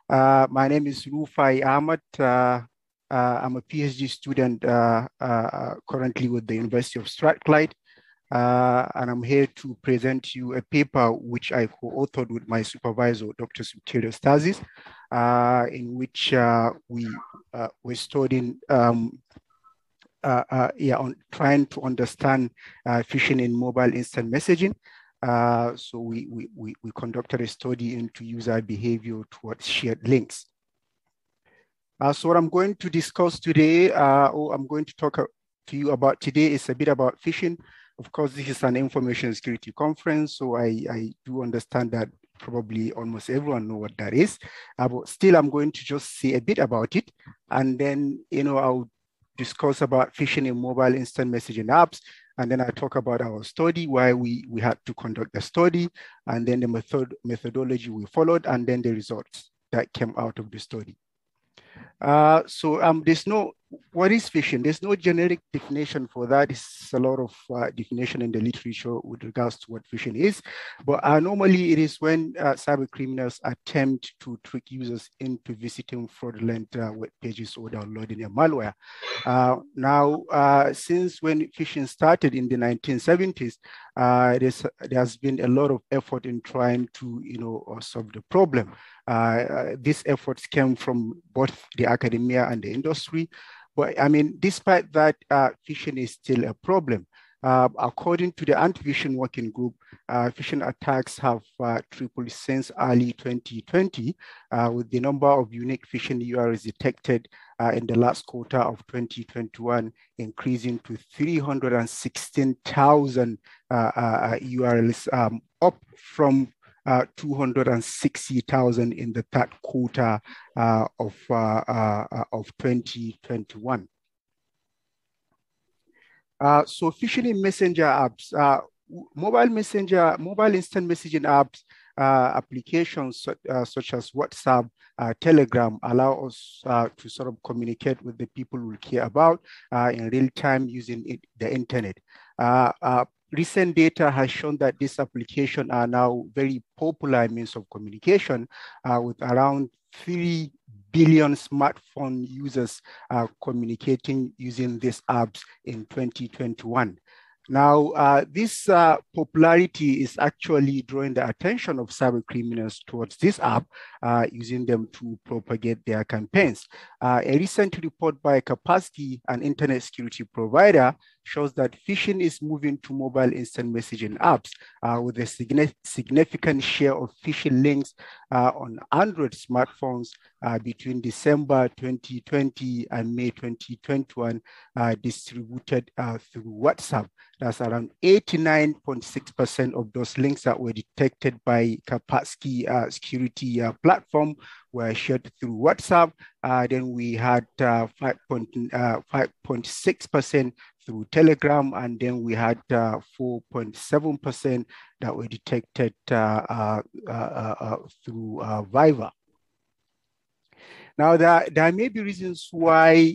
My name is Rufai Ahmad. I'm a PhD student currently with the University of Strathclyde, and I'm here to present you a paper which I co-authored with my supervisor, Dr. Subtilio Stasis, in which we're studying on trying to understand phishing in mobile instant messaging. So we conducted a study into user behavior towards shared links. So what I'm going to discuss today, or I'm going to talk to you about today, is a bit about phishing. Of course, this is an information security conference, so I do understand that probably almost everyone know what that is. But still, I'm going to just say a bit about it, and then I'll discuss about phishing in mobile instant messaging apps, and then I talk about our study, why we had to conduct the study, and then the methodology we followed, and then the results that came out of the study. What is phishing? There's no generic definition for that. There's a lot of definition in the literature with regards to what phishing is. But normally it is when cyber criminals attempt to trick users into visiting fraudulent web pages or downloading a malware. Since when phishing started in the 1970s, there has been a lot of effort in trying to solve the problem. These efforts came from both the academia and the industry. But I mean, despite that, phishing is still a problem. According to the Anti-Phishing Working Group, phishing attacks have tripled since early 2020, with the number of unique phishing URLs detected in the last quarter of 2021 increasing to 316,000 URLs, up from 260,000 in the third quarter of 2021. So phishing in messenger apps, mobile instant messaging apps, applications such as WhatsApp, Telegram allow us to sort of communicate with the people we care about in real time using the internet. Recent data has shown that these applications are now very popular means of communication, with around 3 billion smartphone users communicating using these apps in 2021. Now, this popularity is actually drawing the attention of cyber criminals towards this app, using them to propagate their campaigns. A recent report by Capacity, an internet security provider, shows that phishing is moving to mobile instant messaging apps, with a significant share of phishing links on Android smartphones between December 2020 and May 2021 distributed through WhatsApp. That's around 89.6% of those links that were detected by Kapatski security platform were shared through WhatsApp. Then we had 5.6% through Telegram, and then we had 4.7% that were detected through Viber. Now, there may be reasons why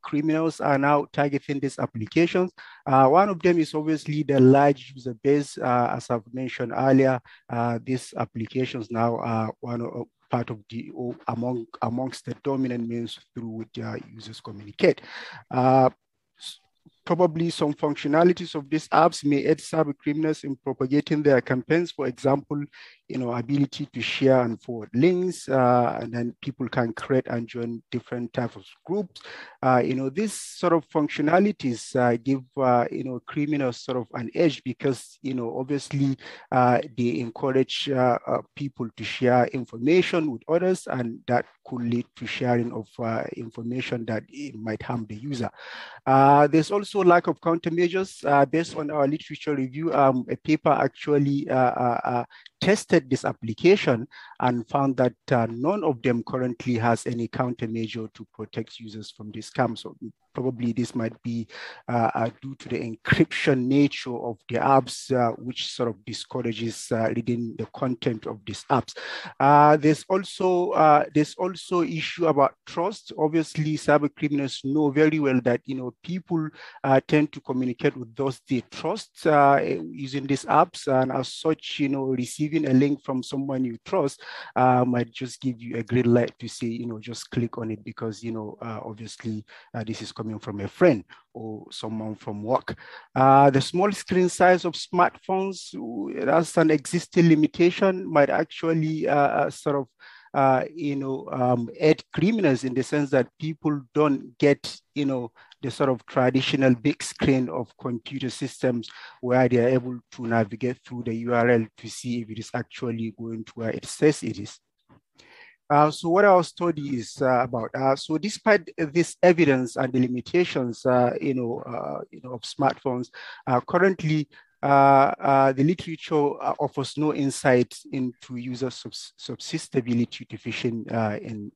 criminals are now targeting these applications. One of them is obviously the large user base. As I've mentioned earlier, these applications now are part of amongst the dominant means through which users communicate. Probably some functionalities of these apps may aid cyber criminals in propagating their campaigns. For example, ability to share and forward links, and then people can create and join different types of groups. These sort of functionalities give criminals sort of an edge because obviously they encourage people to share information with others, and that could lead to sharing of information that it might harm the user. There's also lack of countermeasures. Based on our literature review, a paper actually tested this application and found that none of them currently has any countermeasure to protect users from this scam. So probably this might be due to the encryption nature of the apps, which sort of discourages reading the content of these apps. There's also issue about trust. Obviously, cyber criminals know very well that people tend to communicate with those they trust using these apps, and as such, receiving a link from someone you trust might just give you a green light to say, just click on it because obviously this is coming from a friend or someone from work. The small screen size of smartphones, that's an existing limitation, might actually sort of aid criminals in the sense that people don't get, the sort of traditional big screen of computer systems where they are able to navigate through the URL to see if it is actually going to where it says it is. So what our study is about. So despite this evidence and the limitations, of smartphones, currently the literature offers no insight into user susceptibility to phishing in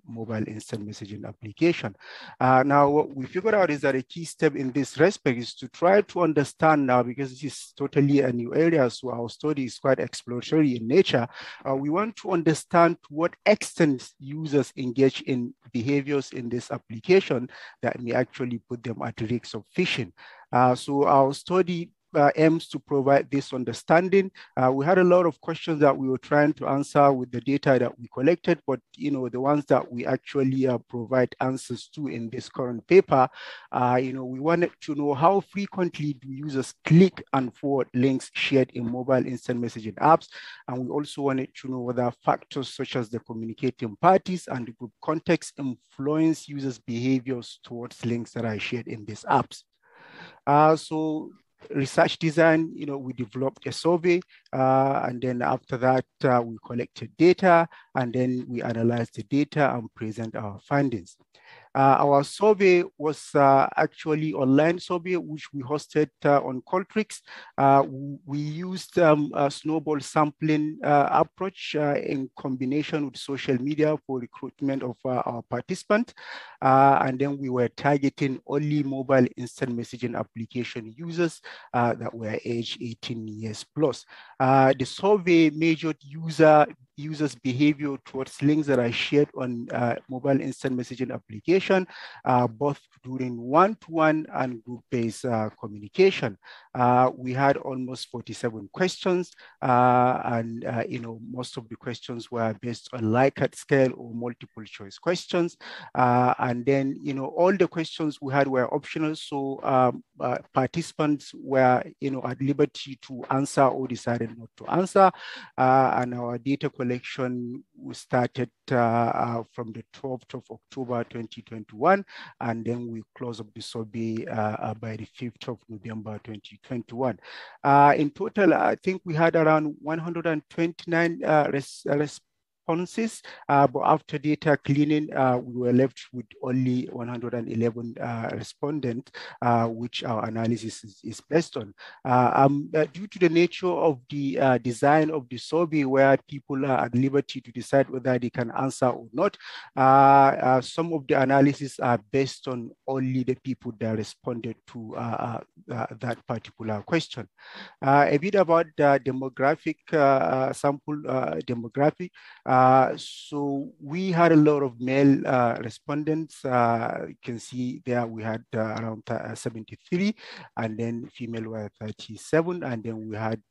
mobile instant messaging application. Now, what we figured out is that a key step in this respect is to try to understand now, because this is totally a new area, so our study is quite exploratory in nature. We want to understand to what extent users engage in behaviors in this application that may actually put them at risk of phishing. So our study aims to provide this understanding. We had a lot of questions that we were trying to answer with the data that we collected, but the ones that we actually provide answers to in this current paper, we wanted to know how frequently do users click and forward links shared in mobile instant messaging apps, and we also wanted to know whether factors such as the communicating parties and the group context influence users' behaviors towards links that are shared in these apps. So research design, we developed a survey, and then after that, we collected data, and then we analyzed the data and present our findings. Our survey was actually online survey, which we hosted on Qualtrics. We used a snowball sampling approach in combination with social media for recruitment of our participants. And then we were targeting only mobile instant messaging application users that were aged 18 years plus. The survey measured users' behavior towards links that are shared on mobile instant messaging application, both during one-to-one and group-based communication. We had almost 47 questions, and most of the questions were based on Likert scale or multiple choice questions. And then, all the questions we had were optional, so participants were, at liberty to answer or decided not to answer. And our data collection started from the 12th of October 2021, and then we closed up the survey by the 5th of November 2021. In total, I think we had around 129 responses, but after data cleaning, we were left with only 111 respondents, which our analysis is based on. Due to the nature of the design of the survey, where people are at liberty to decide whether they can answer or not, some of the analysis are based on only the people that responded to that particular question. A bit about the demographic sample demographic. So we had a lot of male respondents. You can see there we had around 73, and then female were 37, and then we had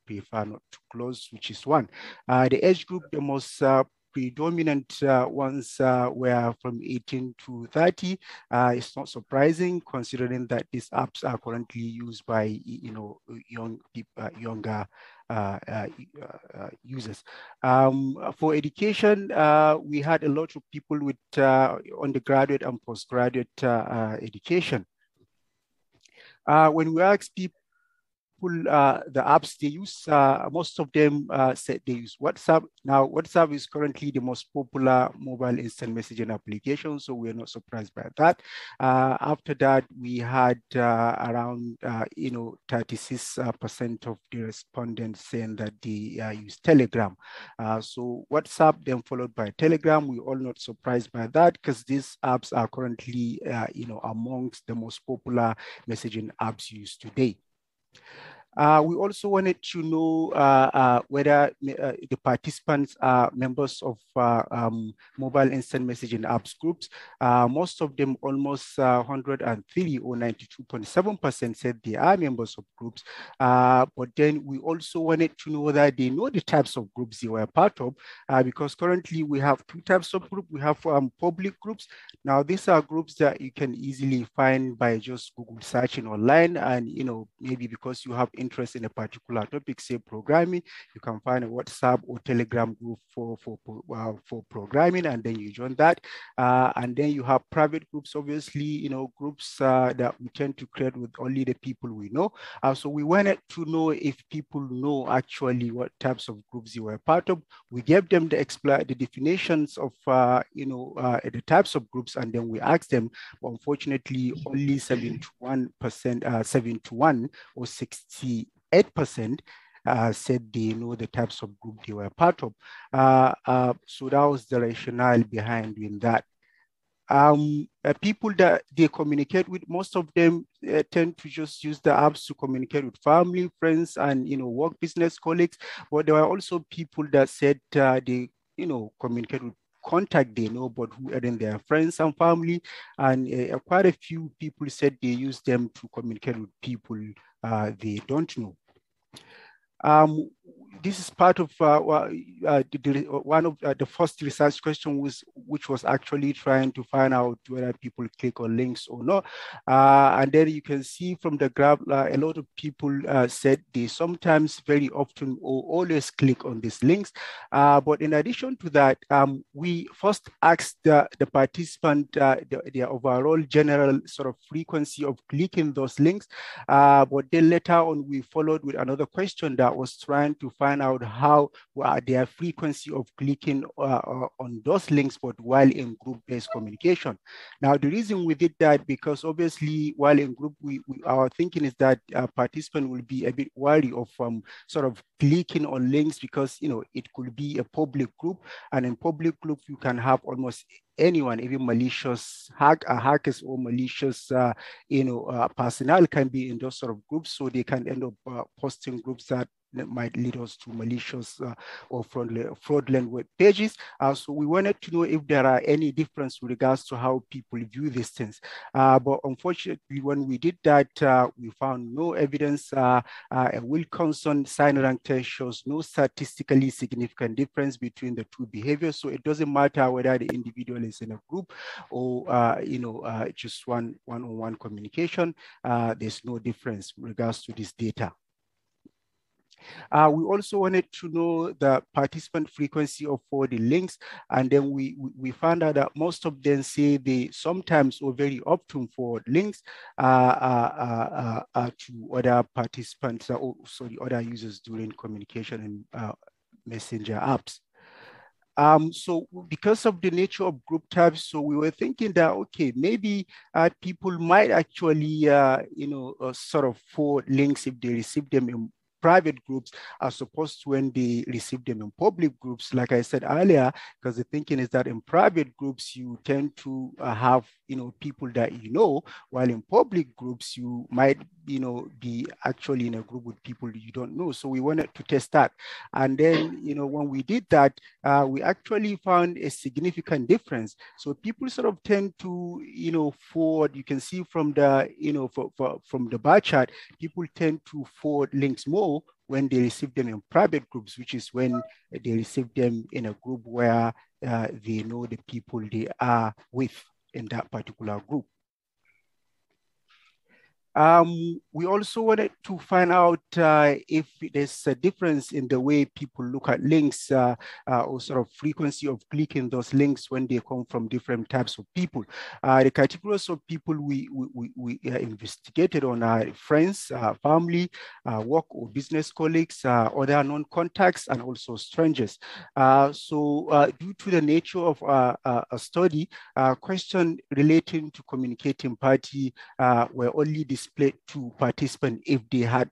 prefer not to close, which is 1. The age group, the most predominant ones were from 18 to 30. It's not surprising considering that these apps are currently used by young people, younger users. For education, we had a lot of people with undergraduate and postgraduate education. When we asked people people, the apps they use, most of them said they use WhatsApp. Now, WhatsApp is currently the most popular mobile instant messaging application, so we're not surprised by that. After that, we had around, 36% of the respondents saying that they use Telegram. So WhatsApp, then followed by Telegram. We're all not surprised by that because these apps are currently, amongst the most popular messaging apps used today. We also wanted to know whether the participants are members of mobile instant messaging apps groups. Most of them, almost 103 or 92.7% said they are members of groups. But then we also wanted to know whether they know the types of groups they were part of, because currently we have two types of groups. We have public groups. Now, these are groups that you can easily find by just Google searching online, and maybe because you have interest in a particular topic, say programming, you can find a WhatsApp or Telegram group for programming, and then you join that. And then you have private groups, obviously, groups that we tend to create with only the people we know. So we wanted to know if people know actually what types of groups you were part of. We gave them the definitions of the types of groups, and then we asked them. But unfortunately, only 71 or 68% said they know the types of group they were part of. So that was the rationale behind doing that. People that they communicate with, most of them tend to just use the apps to communicate with family, friends, and work business colleagues. But there are also people that said they communicate with contact they know, but who aren't their friends and family. And quite a few people said they use them to communicate with people they don't know. This is part of one of the first research question which was actually trying to find out whether people click on links or not. And then you can see from the graph, a lot of people said they sometimes, very often, or always click on these links. But in addition to that, we first asked the participant their overall general sort of frequency of clicking those links. But then later on, we followed with another question that was trying to find out how their frequency of clicking on those links, but while in group-based communication. Now, the reason we did that, because obviously while in group, our thinking is that participant will be a bit wary of sort of clicking on links, because it could be a public group, and in public group you can have almost anyone, even malicious hackers or malicious personnel can be in those sort of groups, so they can end up posting groups that might lead us to malicious or fraudulent web pages. So we wanted to know if there are any difference with regards to how people view these things. But unfortunately, when we did that, we found no evidence. A Wilkinson sign rank test shows no statistically significant difference between the two behaviors. So it doesn't matter whether the individual is in a group or just one-on-one communication. There's no difference with regards to this data. We also wanted to know the participant frequency of forwarding links, and then we found out that most of them say they sometimes or very often forward links to other participants, other users during communication and messenger apps. So because of the nature of group types, so we were thinking that, okay, maybe people might actually, sort of forward links if they receive them in private groups as opposed to when they receive them in public groups, like I said earlier, because the thinking is that in private groups, you tend to have, people that while in public groups, you might, be actually in a group with people you don't know. So we wanted to test that. And then, when we did that, we actually found a significant difference. So people sort of tend to, forward, you can see from the, from the bar chart, people tend to forward links more when they receive them in private groups, which is when they receive them in a group where they know the people they are with in that particular group. We also wanted to find out if there's a difference in the way people look at links or sort of frequency of clicking those links when they come from different types of people. The categories of people we investigated on are friends, family, work or business colleagues, other non-contacts, and also strangers. Due to the nature of a study, question relating to communicating party were only displayed to participants if they had,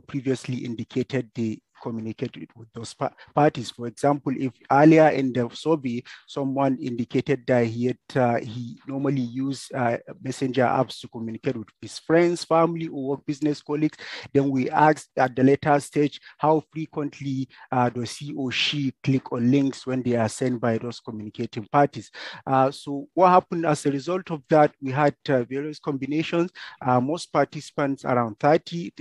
previously indicated they communicated with those parties. For example, if earlier in the survey, someone indicated that he normally use messenger apps to communicate with his friends, family, or work business colleagues, then we asked at the later stage, how frequently does he or she click on links when they are sent by those communicating parties? So what happened as a result of that, we had various combinations. Most participants, around 30,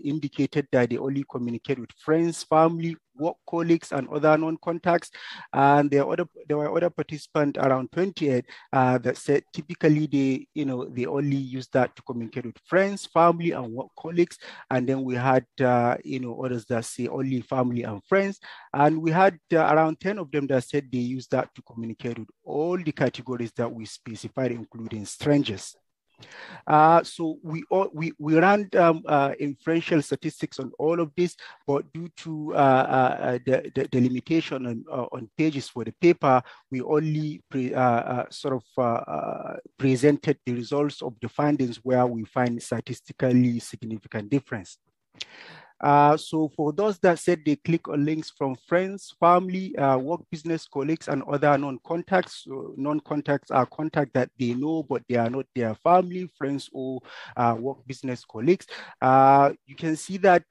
indicated that they only communicate with friends, family, work colleagues, and other non-contacts. And there were other participants, around 28, that said typically they only use that to communicate with friends, family, and work colleagues. And then we had others that say only family and friends. And we had around 10 of them that said they use that to communicate with all the categories that we specified, including strangers. We ran inferential statistics on all of this, but due to the limitation on pages for the paper, we only presented the results of the findings where we find statistically significant difference. So for those that said they click on links from friends, family, work business colleagues, and other non-contacts. So non-contacts are contacts that they know, but they are not their family, friends, or work business colleagues. You can see that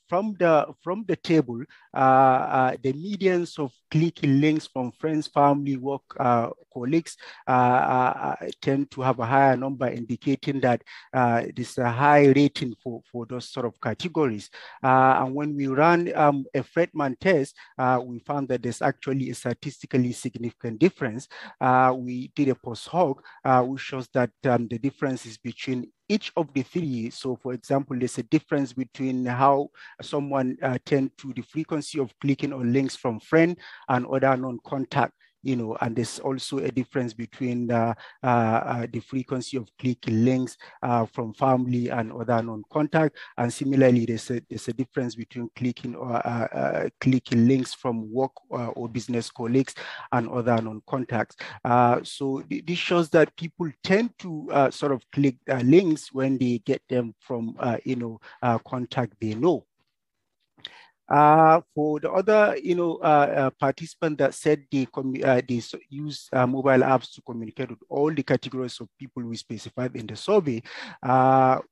from the table, the medians of clicking links from friends, family, work colleagues tend to have a higher number, indicating that there's a high rating for those sort of categories. And when we ran a Fredman test, we found that there's actually a statistically significant difference. We did a post hoc, which shows that the difference is between each of the three. So for example, there's a difference between how someone tend to the frequency of clicking on links from friend and other non-contact. And there's also a difference between the frequency of clicking links from family and other non-contact. And similarly, there's a difference between clicking links from work or business colleagues and other non-contacts. So this shows that people tend to sort of click links when they get them from contact they know. For the other, participant that said they use mobile apps to communicate with all the categories of people we specified in the survey,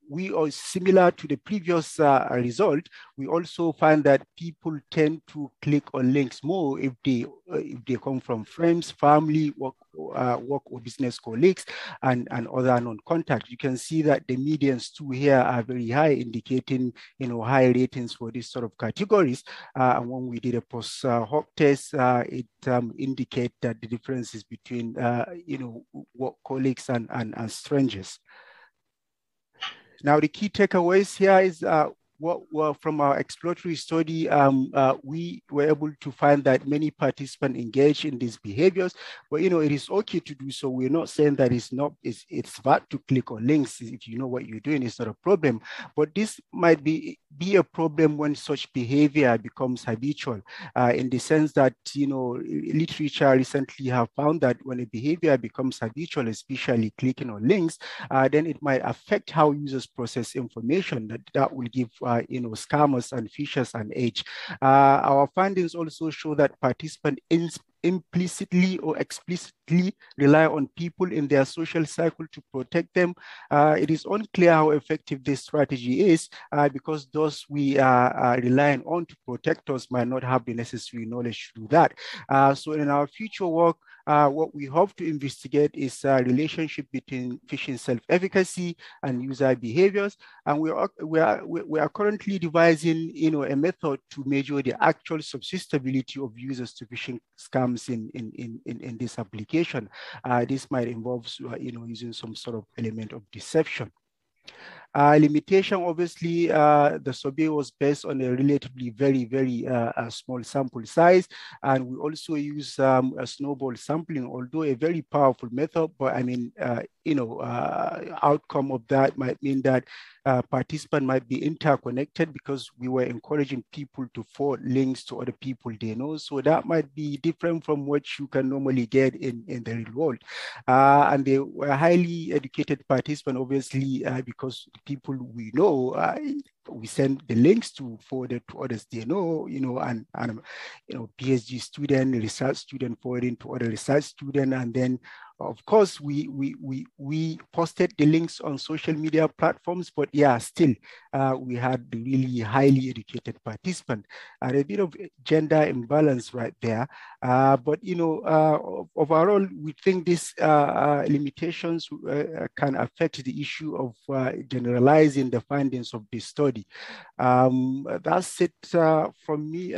we are similar to the previous result. We also find that people tend to click on links more if they come from friends, family, work or business colleagues, and other non-contact. You can see that the medians too here are very high, indicating high ratings for this sort of categories. And when we did a post hoc test, it indicates that the difference is between work colleagues and strangers. Now, the key takeaways here is from our exploratory study, we were able to find that many participants engage in these behaviors, but it is okay to do so. We're not saying that it's bad to click on links. If you know what you're doing, it's not a problem. But this might be a problem when such behavior becomes habitual, in the sense that literature recently have found that when a behavior becomes habitual, especially clicking on links, then it might affect how users process information. That will give scammers and phishers an edge. Our findings also show that participants implicitly or explicitly rely on people in their social cycle to protect them. It is unclear how effective this strategy is because those we are relying on to protect us might not have the necessary knowledge to do that. So in our future work, what we hope to investigate is a relationship between phishing self-efficacy and user behaviors. And we are currently devising a method to measure the actual susceptibility of users to phishing scams in this application. This might involve using some sort of element of deception. Limitation, obviously, the survey was based on a relatively very small sample size, and we also use a snowball sampling, although a very powerful method. But I mean, outcome of that might mean that participants might be interconnected because we were encouraging people to forward links to other people they know. So that might be different from what you can normally get in the real world. And they were highly educated participants, obviously, because people we know, we send the links to forward it to others they know, and PhD student, research student forwarding to other research student, and then of course, we posted the links on social media platforms, but yeah, still, we had the really highly educated participant, and a bit of gender imbalance right there. But overall, we think these limitations can affect the issue of generalizing the findings of this study. That's it from me.